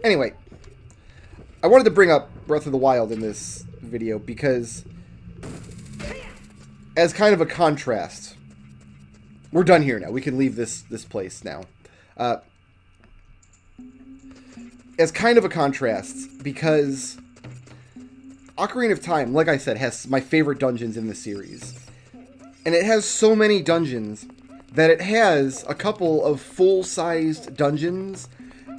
Anyway, I wanted to bring up Breath of the Wild in this video because, as kind of a contrast, we're done here now. We can leave this place now. As kind of a contrast, because Ocarina of Time, like I said, has my favorite dungeons in the series. And it has so many dungeons that it has a couple of full-sized dungeons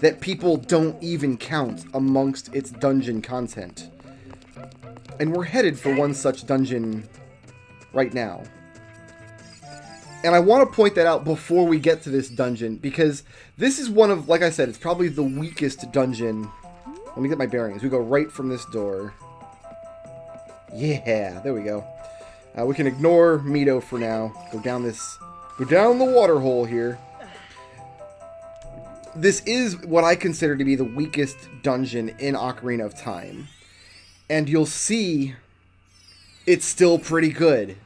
that people don't even count amongst its dungeon content. And we're headed for one such dungeon right now. And I want to point that out before we get to this dungeon, because this is one of, like I said, it's probably the weakest dungeon. Let me get my bearings. We go right from this door. Yeah, there we go. We can ignore Mito for now. Go down the water hole here. This is what I consider to be the weakest dungeon in Ocarina of Time. And you'll see it's still pretty good,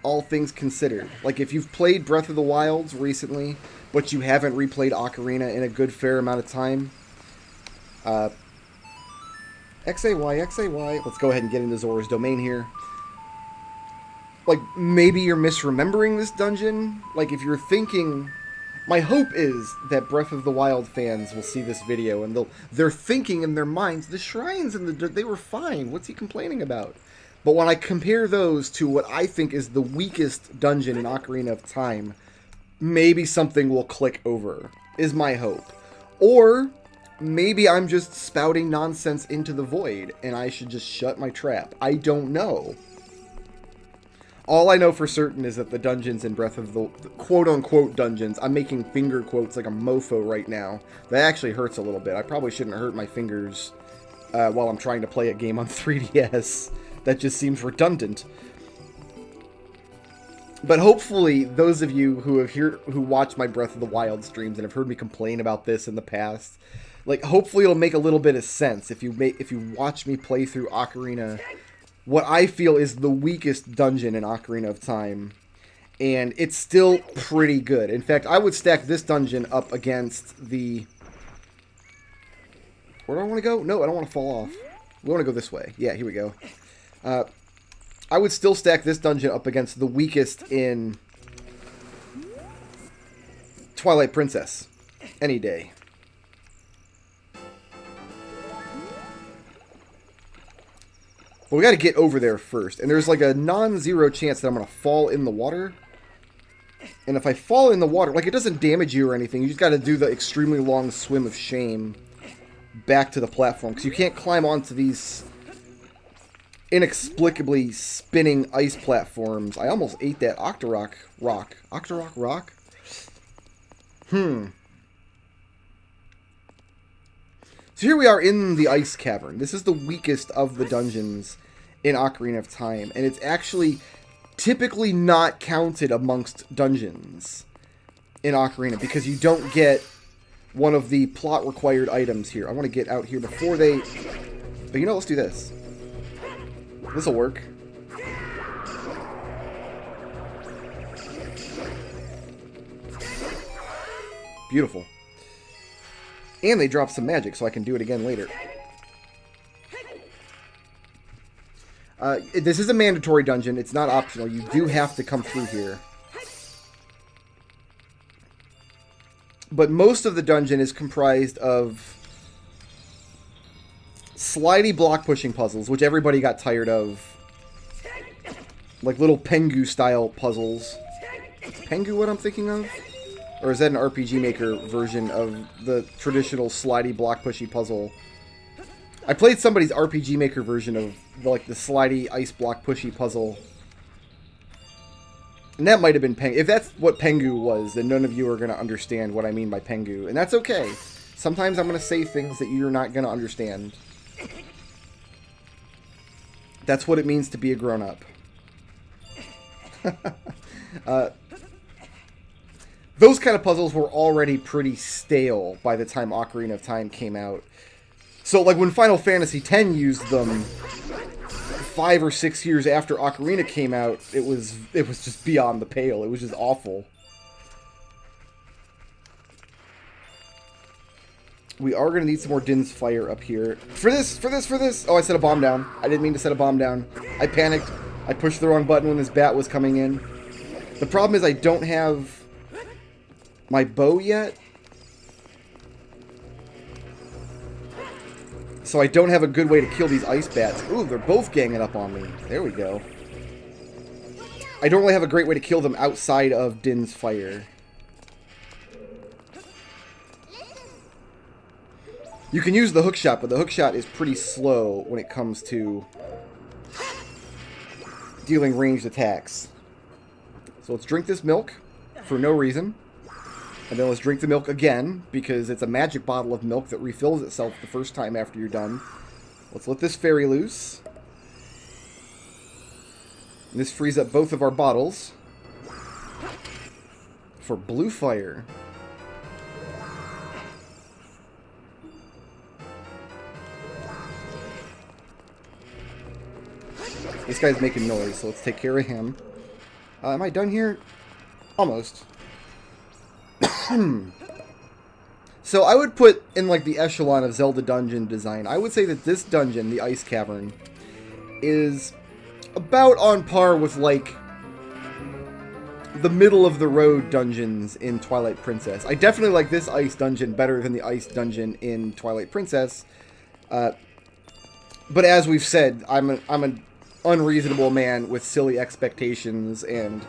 all things considered. Like, if you've played Breath of the Wild recently, but you haven't replayed Ocarina in a good fair amount of time, XAY. Let's go ahead and get into Zora's Domain here. Like, maybe you're misremembering this dungeon. Like, if you're thinking... My hope is that Breath of the Wild fans will see this video and they're thinking in their minds, the shrines and they were fine. What's he complaining about? But when I compare those to what I think is the weakest dungeon in Ocarina of Time, maybe something will click over, is my hope. Or maybe I'm just spouting nonsense into the void and I should just shut my trap. I don't know. All I know for certain is that the dungeons in Breath of the quote-unquote dungeons, I'm making finger quotes like a mofo right now. That actually hurts a little bit. I probably shouldn't hurt my fingers while I'm trying to play a game on 3DS. That just seems redundant. But hopefully, those of you who watch my Breath of the Wild streams and have heard me complain about this in the past, like, hopefully it'll make a little bit of sense if you watch me play through Ocarina, what I feel is the weakest dungeon in Ocarina of Time, and it's still pretty good. In fact, I would stack this dungeon up against the... Where do I want to go? No, I don't want to fall off. We want to go this way. Yeah, here we go. I would still stack this dungeon up against the weakest in Twilight Princess any day. But we got to get over there first. And there's like a non-zero chance that I'm going to fall in the water. And if I fall in the water, like, it doesn't damage you or anything. You just got to do the extremely long swim of shame back to the platform. Because you can't climb onto these inexplicably spinning ice platforms. I almost ate that Octorok rock. Octorok rock? So here we are in the ice cavern. This is the weakest of the dungeons in Ocarina of Time, and it's actually typically not counted amongst dungeons in Ocarina because you don't get one of the plot required items here. I want to get out here before they... But you know, let's do this. This'll work. Beautiful. And they drop some magic, so I can do it again later. This is a mandatory dungeon. It's not optional. You do have to come through here. But most of the dungeon is comprised of slidey block pushing puzzles, which everybody got tired of. Like little Pengu style puzzles. Pengu what I'm thinking of? Or is that an RPG Maker version of the traditional slidey block pushy puzzle? I played somebody's RPG Maker version of like the slidey ice block pushy puzzle. And that might have been Pengu. If that's what Pengu was, then none of you are going to understand what I mean by Pengu. And that's okay. Sometimes I'm going to say things that you're not going to understand. That's what it means to be a grown-up. Those kind of puzzles were already pretty stale by the time Ocarina of Time came out. So, like, when Final Fantasy X used them 5 or 6 years after Ocarina came out, it was just beyond the pale. It was just awful. We are going to need some more Din's Fire up here. For this! Oh, I set a bomb down. I didn't mean to set a bomb down. I panicked. I pushed the wrong button when this bat was coming in. The problem is I don't have my bow yet. So I don't have a good way to kill these ice bats. Ooh, they're both ganging up on me. There we go. I don't really have a great way to kill them outside of Din's Fire. You can use the hookshot, but the hookshot is pretty slow when it comes to dealing ranged attacks. So let's drink this milk for no reason. And then let's drink the milk again, because it's a magic bottle of milk that refills itself the first time after you're done. Let's let this fairy loose. And this frees up both of our bottles for blue fire. This guy's making noise, so let's take care of him. Am I done here? Almost. So I would put in like the echelon of Zelda dungeon design. I would say that this dungeon, the Ice Cavern, is about on par with like the middle of the road dungeons in Twilight Princess. I definitely like this ice dungeon better than the ice dungeon in Twilight Princess. But as we've said, I'm an unreasonable man with silly expectations, and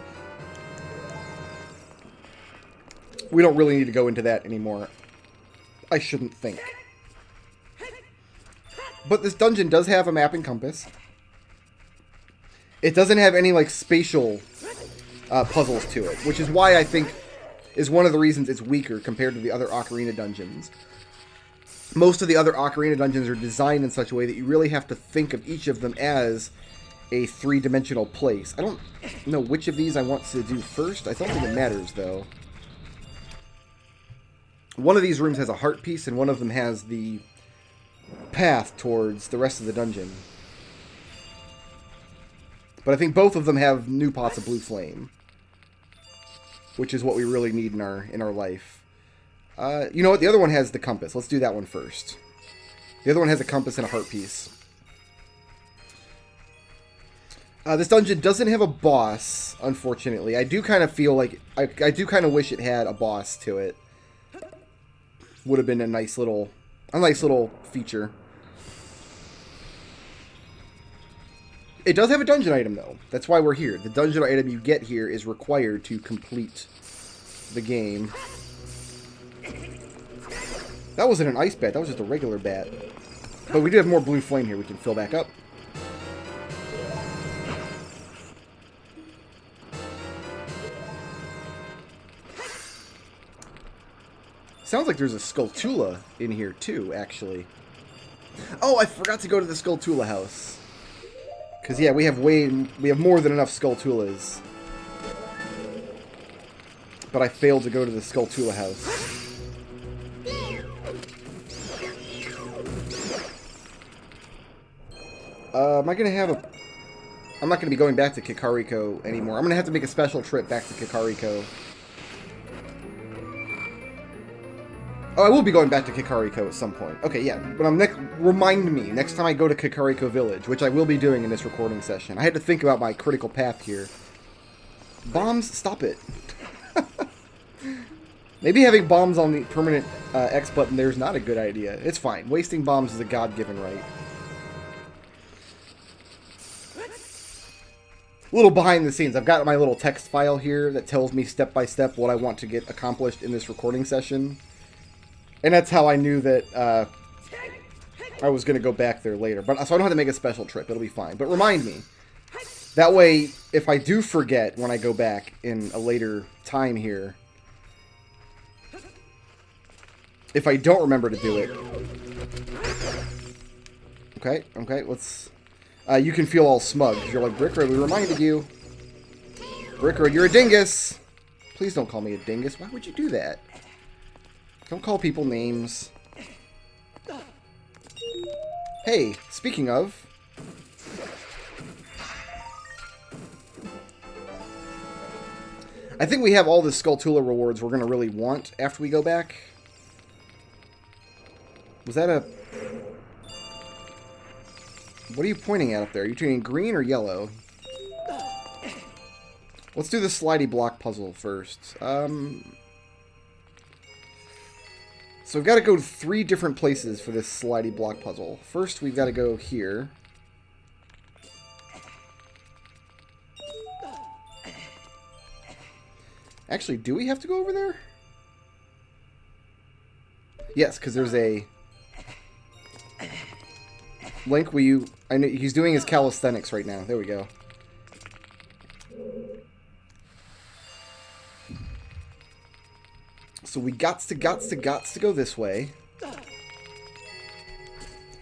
we don't really need to go into that anymore. I shouldn't think. But this dungeon does have a map and compass. It doesn't have any like spatial puzzles to it, which is why I think is one of the reasons it's weaker compared to the other Ocarina dungeons. Most of the other Ocarina dungeons are designed in such a way that you really have to think of each of them as a three-dimensional place. I don't know which of these I want to do first. I don't think it matters, though. One of these rooms has a heart piece, and one of them has the path towards the rest of the dungeon. But I think both of them have new pots of blue flame, which is what we really need in our life. You know what? The other one has the compass. Let's do that one first. The other one has a compass and a heart piece. This dungeon doesn't have a boss, unfortunately. I do kind of feel like... I do kind of wish it had a boss to it. Would have been a nice little feature. It does have a dungeon item, though. That's why we're here. The dungeon item you get here is required to complete the game. That wasn't an ice bat. That was just a regular bat. But we do have more blue flame here we can fill back up. Sounds like there's a Skulltula in here, too, actually. Oh, I forgot to go to the Skulltula house. Because, yeah, we have more than enough Skulltulas. But I failed to go to the Skulltula house. Am I going to have a... I'm not going to be going back to Kakariko anymore. I'm going to have to make a special trip back to Kakariko. Oh, I will be going back to Kakariko at some point. Okay, yeah. But remind me, next time I go to Kakariko Village, which I will be doing in this recording session. I had to think about my critical path here. Bombs, stop it. Maybe having bombs on the permanent X button there is not a good idea. It's fine. Wasting bombs is a God-given right. A little behind the scenes. I've got my little text file here that tells me step by step what I want to get accomplished in this recording session. And that's how I knew that I was going to go back there later. So I don't have to make a special trip. It'll be fine. But remind me. That way, if I do forget when I go back in a later time here, if I don't remember to do it... Okay, let's... you can feel all smug, because you're like, Brickroad, we reminded you. Brickroad, you're a dingus! Please don't call me a dingus. Why would you do that? Don't call people names. Hey, speaking of... I think we have all the Skulltula rewards we're going to really want after we go back. Was that a... What are you pointing at up there? Are you doing green or yellow? Let's do the slidey block puzzle first. So we've got to go to 3 different places for this slidey block puzzle. First, we've got to go here. Actually, do we have to go over there? Yes, because there's a... Link, will you... I know he's doing his calisthenics right now. There we go. So we gots to go this way.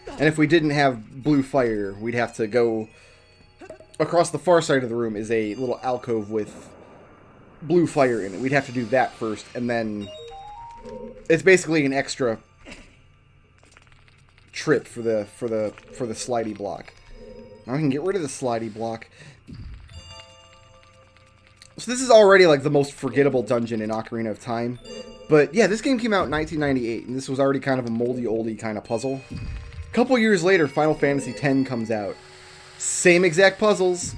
And if we didn't have blue fire, we'd have to go... Across the far side of the room is a little alcove with blue fire in it. We'd have to do that first, and then... It's basically an extra trip for the slidey block. Now I can get rid of the slidey block. So this is already like the most forgettable dungeon in Ocarina of Time. But yeah, this game came out in 1998, and this was already kind of a moldy oldie kind of puzzle. A couple years later, Final Fantasy X comes out. Same exact puzzles.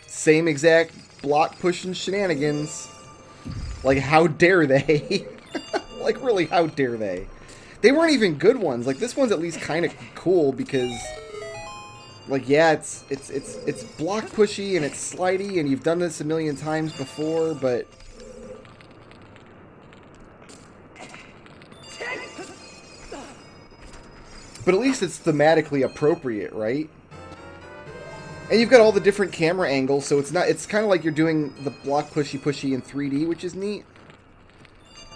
Same exact block pushing shenanigans. Like, how dare they? Like, really, how dare they? They weren't even good ones. Like, this one's at least kind of cool because, like, yeah, it's block pushy and it's slidey, and you've done this a million times before, but at least it's thematically appropriate, right? And you've got all the different camera angles, so it's kind of like you're doing the block pushy in 3D, which is neat.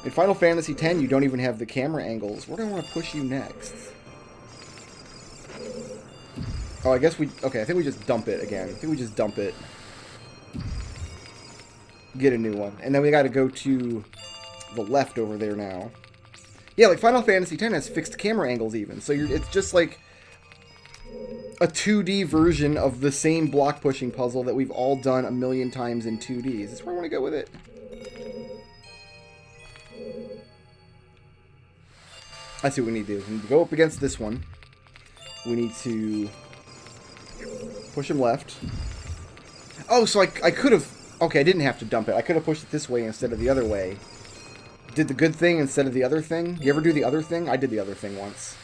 In Final Fantasy X, you don't even have the camera angles. Where do I want to push you next? Oh, I guess okay, I think we just dump it again. I think we just dump it. Get a new one. And then we got to go to the left over there now. Yeah, like Final Fantasy X has fixed camera angles even. So it's just like a 2D version of the same block pushing puzzle that we've all done a million times in 2D. Is this where I want to go with it? I see what we need to do. We need to go up against this one. We need to push him left. Oh, so I could have... Okay, I didn't have to dump it. I could have pushed it this way instead of the other way. Did the good thing instead of the other thing? You ever do the other thing? I did the other thing once.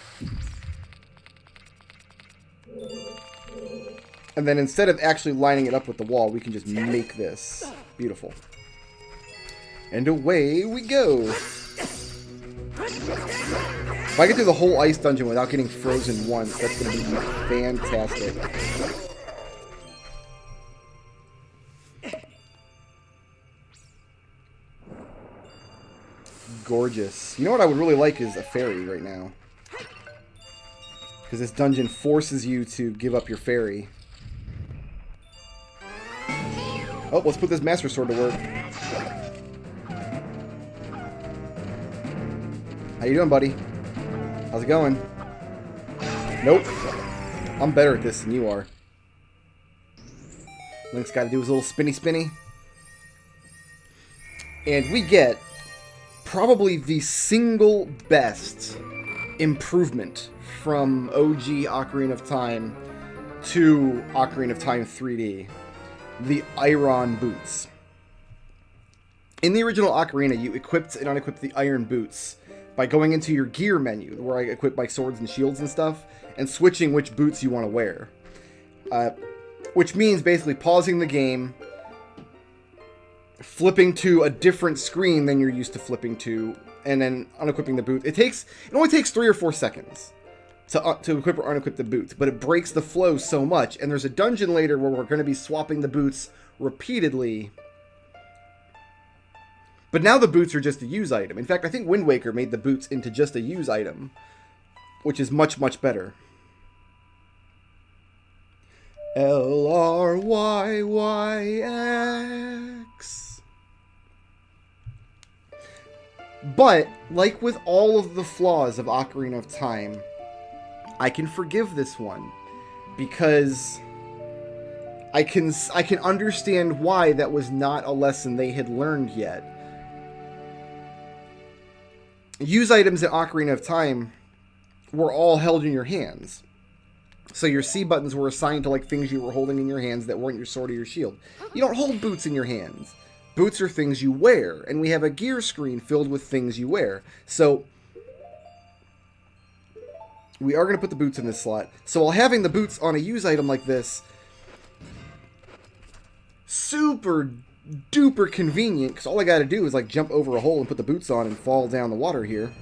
And then instead of actually lining it up with the wall, we can just make this. Beautiful. And away we go. If I get through the whole ice dungeon without getting frozen once, that's going to be fantastic. Gorgeous. You know what I would really like is a fairy right now. Because this dungeon forces you to give up your fairy. Oh, let's put this Master Sword to work. How you doing, buddy? How's it going? Nope. I'm better at this than you are. Link's got to do his little spinny. And we get probably the single best improvement from OG Ocarina of Time to Ocarina of Time 3D. The iron boots. In the original Ocarina, you equipped and unequipped the iron boots by going into your gear menu, where I equip my swords and shields and stuff, and switching which boots you want to wear. Which means basically pausing the game, flipping to a different screen than you're used to flipping to, and then unequipping the boot. It only takes 3 or 4 seconds to equip or unequip the boots, but it breaks the flow so much. And there's a dungeon later where we're going to be swapping the boots repeatedly. But now the boots are just a use item. In fact, I think Wind Waker made the boots into just a use item, which is much, much better. LRYYX. But, like with all of the flaws of Ocarina of Time, I can forgive this one, because I can understand why that was not a lesson they had learned yet. Use items in Ocarina of Time were all held in your hands. So your C buttons were assigned to like things you were holding in your hands that weren't your sword or your shield. You don't hold boots in your hands. Boots are things you wear, and we have a gear screen filled with things you wear. So we are going to put the boots in this slot. So while having the boots on a use item like this, super duper convenient, because all I got to do is like jump over a hole and put the boots on and fall down the water here.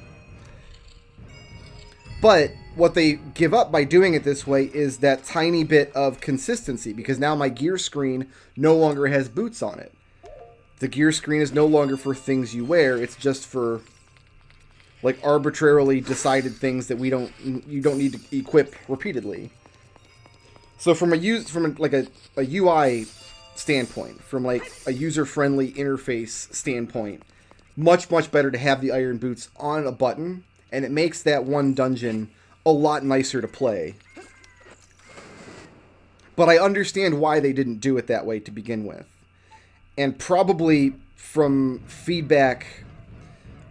But what they give up by doing it this way is that tiny bit of consistency, because now my gear screen no longer has boots on it. The gear screen is no longer for things you wear, it's just for like arbitrarily decided things that you don't need to equip repeatedly. So from a UI standpoint, from like a user-friendly interface standpoint, much better to have the iron boots on a button, and it makes that one dungeon a lot nicer to play. But I understand why they didn't do it that way to begin with. And probably from feedback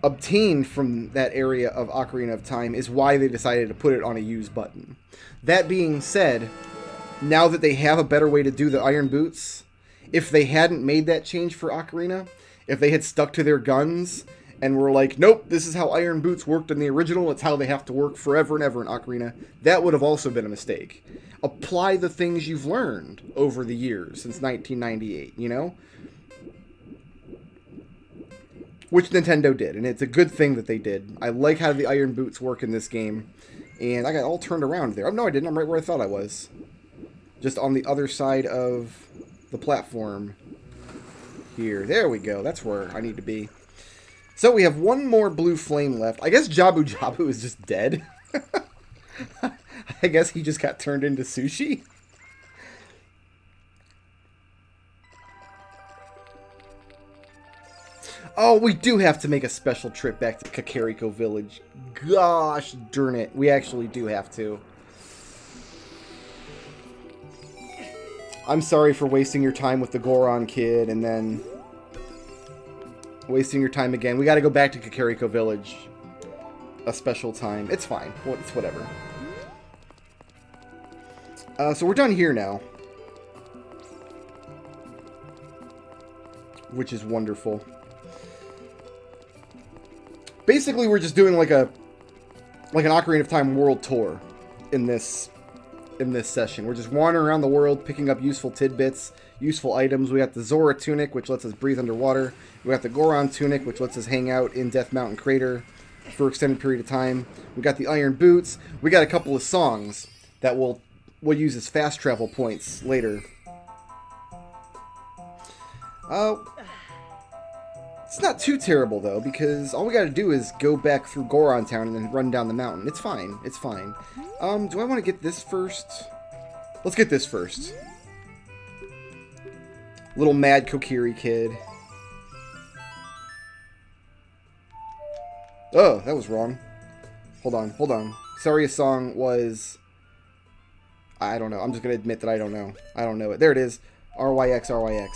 obtained from that area of Ocarina of Time is why they decided to put it on a use button. That being said, now that they have a better way to do the iron boots, if they hadn't made that change for Ocarina, if they had stuck to their guns and were like, nope, this is how iron boots worked in the original, it's how they have to work forever and ever in Ocarina, that would have also been a mistake. Apply the things you've learned over the years since 1998, you know? Which Nintendo did, and it's a good thing that they did. I like how the iron boots work in this game, and I got all turned around there. Oh, no, I didn't. I'm right where I thought I was. Just on the other side of the platform here. There we go. That's where I need to be. So we have one more blue flame left. I guess Jabu Jabu is just dead. I guess he just got turned into sushi. Oh, we do have to make a special trip back to Kakariko Village. Gosh darn it. We actually do have to. I'm sorry for wasting your time with the Goron kid and then wasting your time again. We got to go back to Kakariko Village. A special time. It's fine. It's whatever. So we're done here now. Which is wonderful. Basically, we're just doing like an Ocarina of Time world tour in this session. We're just wandering around the world, picking up useful tidbits, useful items. We got the Zora tunic, which lets us breathe underwater. We got the Goron tunic, which lets us hang out in Death Mountain Crater for an extended period of time. We got the iron boots. We got a couple of songs that we'll use as fast travel points later. It's not too terrible, though, because all we gotta do is go back through Goron Town and then run down the mountain. It's fine. It's fine. Do I want to get this first? Let's get this first. Little mad Kokiri kid. Oh, that was wrong. Hold on. Saria's song was... I don't know. I'm just gonna admit that I don't know. I don't know it. There it is. RYX, RYX.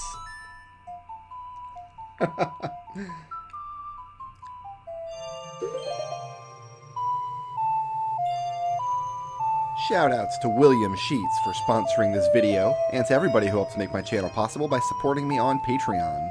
Shoutouts to William Sheets for sponsoring this video, and to everybody who helps make my channel possible by supporting me on Patreon.